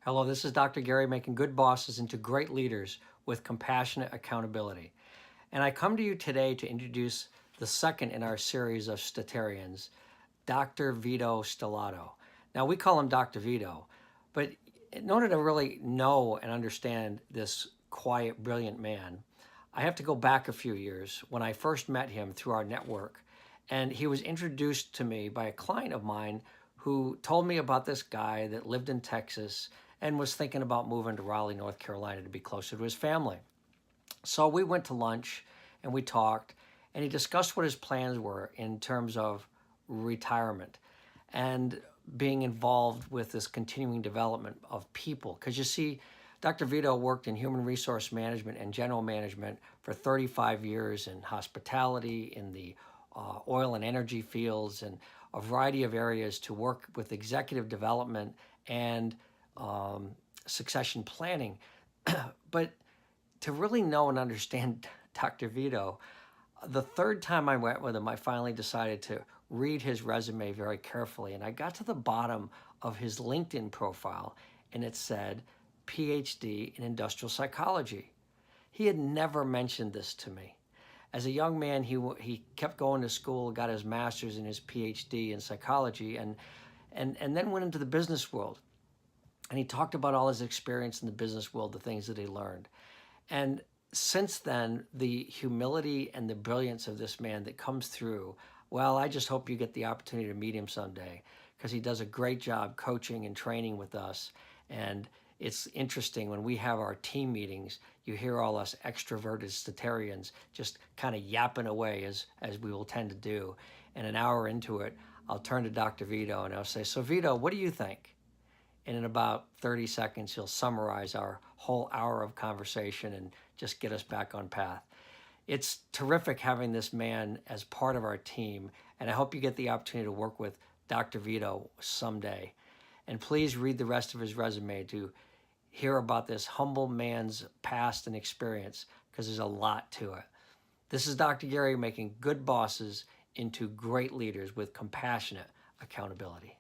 Hello, this is Dr. Gary making good bosses into great leaders with compassionate accountability. And I come to you today to introduce the second in our series of Statarians, Dr. Vito Stellato. Now, we call him Dr. Vito, but in order to really know and understand this quiet, brilliant man, I have to go back a few years when I first met him through our network. And he was introduced to me by a client of mine who told me about this guy that lived in Texas and was thinking about moving to Raleigh, North Carolina to be closer to his family. So we went to lunch and we talked, and he discussed what his plans were in terms of retirement and being involved with this continuing development of people. Because you see, Dr. Vito worked in human resource management and general management for 35 years in hospitality, in the oil and energy fields, and a variety of areas to work with executive development and succession planning. But to really know and understand Dr. Vito, the third time I went with him, I finally decided to read his resume very carefully. And I got to the bottom of his LinkedIn profile, and it said, PhD in industrial psychology. He had never mentioned this to me. As a young man, he kept going to school, got his master's and his PhD in psychology, and then went into the business world. And he talked about all his experience in the business world, the things that he learned. And since then, the humility and the brilliance of this man that comes through, well, I just hope you get the opportunity to meet him someday, because he does a great job coaching and training with us. And it's interesting when we have our team meetings, you hear all us extroverted statarians just kind of yapping away as we will tend to do. And an hour into it, I'll turn to Dr. Vito and I'll say, so Vito, what do you think? And in about 30 seconds, he'll summarize our whole hour of conversation and just get us back on path. It's terrific having this man as part of our team, and I hope you get the opportunity to work with Dr. Vito someday. And please read the rest of his resume to hear about this humble man's past and experience, because there's a lot to it. This is Dr. Gary making good bosses into great leaders with compassionate accountability.